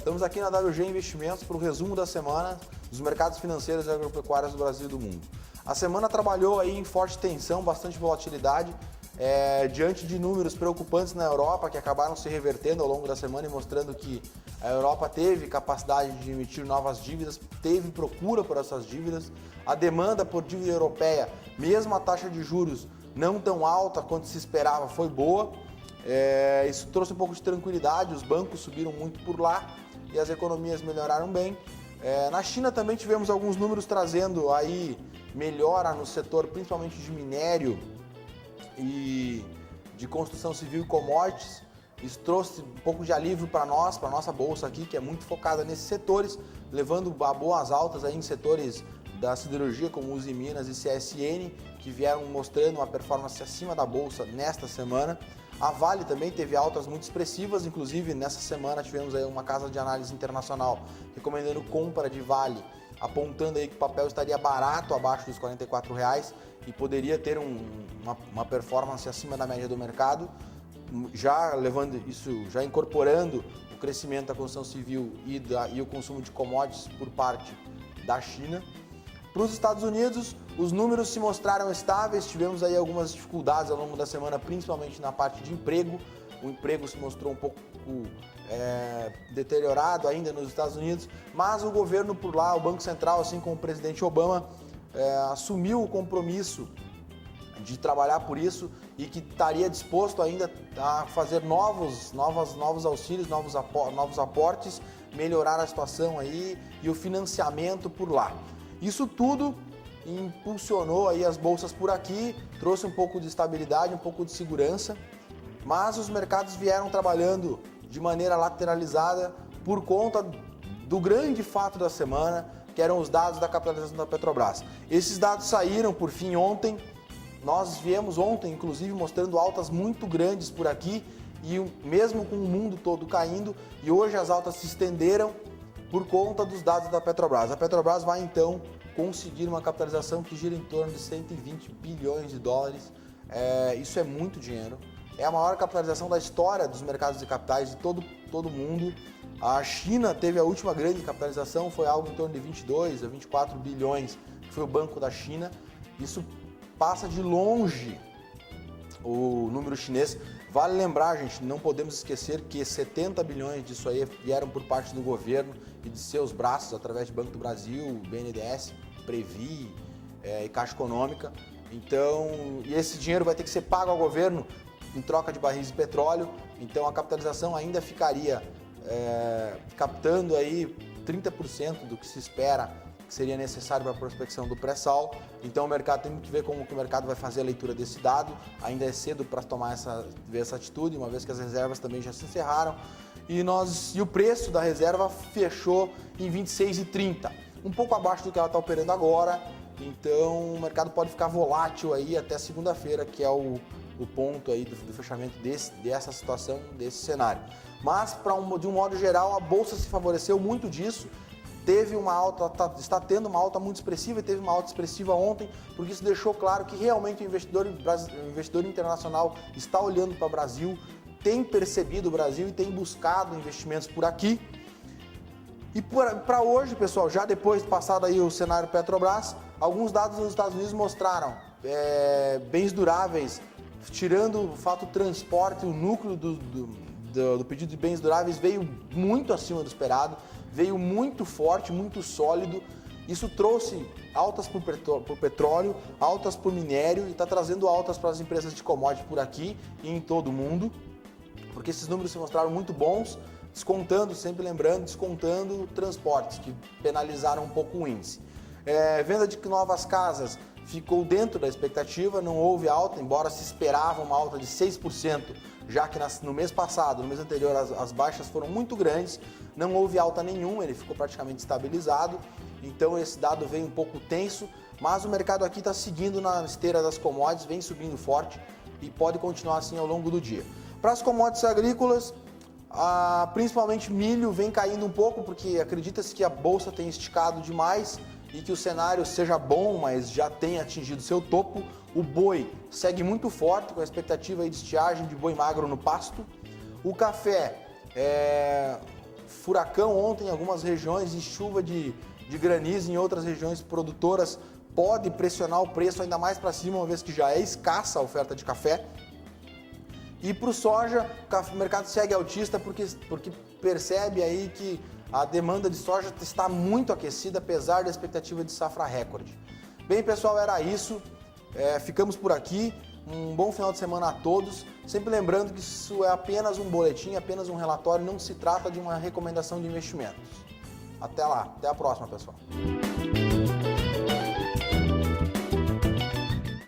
Estamos aqui na WG Investimentos para o resumo da semana dos mercados financeiros e agropecuários do Brasil e do mundo. A semana trabalhou aí em forte tensão, bastante volatilidade, diante de números preocupantes na Europa que acabaram se revertendo ao longo da semana e mostrando que a Europa teve capacidade de emitir novas dívidas, teve procura por essas dívidas, a demanda por dívida europeia, mesmo a taxa de juros não tão alta quanto se esperava, foi boa. Isso trouxe um pouco de tranquilidade, os bancos subiram muito por lá e as economias melhoraram bem. Na China também tivemos alguns números trazendo aí melhora no setor, principalmente de minério e de construção civil e commodities. Isso trouxe um pouco de alívio para nós, para a nossa bolsa aqui, que é muito focada nesses setores, levando a boas altas aí em setores da siderurgia como Usiminas e CSN, que vieram mostrando uma performance acima da bolsa nesta semana. A Vale também teve altas muito expressivas, inclusive nessa semana tivemos aí uma casa de análise internacional recomendando compra de Vale, apontando aí que o papel estaria barato, abaixo dos R$ 44,00 e poderia ter uma performance acima da média do mercado, já levando isso, já incorporando o crescimento da construção civil e o consumo de commodities por parte da China. Para os Estados Unidos, os números se mostraram estáveis, tivemos aí algumas dificuldades ao longo da semana, principalmente na parte de emprego. O emprego se mostrou um pouco deteriorado ainda nos Estados Unidos, mas o governo por lá, o Banco Central, assim como o presidente Obama, assumiu o compromisso de trabalhar por isso e que estaria disposto ainda a fazer novos auxílios, novos aportes, melhorar a situação aí e o financiamento por lá. Isso tudo impulsionou aí as bolsas por aqui, trouxe um pouco de estabilidade, um pouco de segurança, mas os mercados vieram trabalhando de maneira lateralizada por conta do grande fato da semana, que eram os dados da capitalização da Petrobras. Esses dados saíram por fim ontem, nós viemos ontem inclusive mostrando altas muito grandes por aqui, e mesmo com o mundo todo caindo, e hoje as altas se estenderam por conta dos dados da Petrobras. A Petrobras vai então conseguir uma capitalização que gira em torno de 120 bilhões de dólares. Isso é muito dinheiro. É a maior capitalização da história dos mercados de capitais de todo mundo. A China teve a última grande capitalização, foi algo em torno de 22 a 24 bilhões, que foi o Banco da China. Isso passa de longe o número chinês. Vale lembrar, gente, não podemos esquecer que 70 bilhões disso aí vieram por parte do governo e de seus braços, através de Banco do Brasil, BNDES, Previ e Caixa Econômica. Então, e esse dinheiro vai ter que ser pago ao governo em troca de barris de petróleo. Então, a capitalização ainda ficaria captando aí 30% do que se espera que seria necessário para a prospecção do pré-sal. Então o mercado tem que ver como que o mercado vai fazer a leitura desse dado. Ainda é cedo para tomar ver essa atitude, uma vez que as reservas também já se encerraram. E o preço da reserva fechou em 26,30, um pouco abaixo do que ela está operando agora. Então o mercado pode ficar volátil aí até segunda-feira, que é o ponto aí do fechamento dessa situação, desse cenário. Mas de um modo geral, a bolsa se favoreceu muito disso. Teve uma alta, está tendo uma alta muito expressiva e teve uma alta expressiva ontem, porque isso deixou claro que realmente o investidor internacional está olhando para o Brasil, tem percebido o Brasil e tem buscado investimentos por aqui. E para hoje, pessoal, já depois de passado aí o cenário Petrobras, alguns dados nos Estados Unidos mostraram bens duráveis, tirando o fato do transporte, o núcleo do pedido de bens duráveis veio muito acima do esperado, veio muito forte, muito sólido. Isso trouxe altas por petróleo, altas por minério e está trazendo altas para as empresas de commodities por aqui e em todo o mundo, porque esses números se mostraram muito bons, sempre lembrando, descontando transportes, que penalizaram um pouco o índice. Venda de novas casas ficou dentro da expectativa, não houve alta, embora se esperava uma alta de 6%, já que no mês passado, no mês anterior, as baixas foram muito grandes, não houve alta nenhuma, ele ficou praticamente estabilizado, então esse dado veio um pouco tenso, mas o mercado aqui está seguindo na esteira das commodities, vem subindo forte e pode continuar assim ao longo do dia. Para as commodities agrícolas, principalmente milho vem caindo um pouco, porque acredita-se que a bolsa tem esticado demais e que o cenário seja bom, mas já tem atingido seu topo. O boi segue muito forte, com a expectativa de estiagem de boi magro no pasto. O café furacão ontem em algumas regiões e chuva de granizo em outras regiões produtoras pode pressionar o preço ainda mais para cima, uma vez que já é escassa a oferta de café. E para o soja, o mercado segue altista porque percebe aí que a demanda de soja está muito aquecida, apesar da expectativa de safra recorde. Bem, pessoal, era isso. Ficamos por aqui. Um bom final de semana a todos. Sempre lembrando que isso é apenas um boletim, apenas um relatório, não se trata de uma recomendação de investimentos. Até lá, até a próxima, pessoal.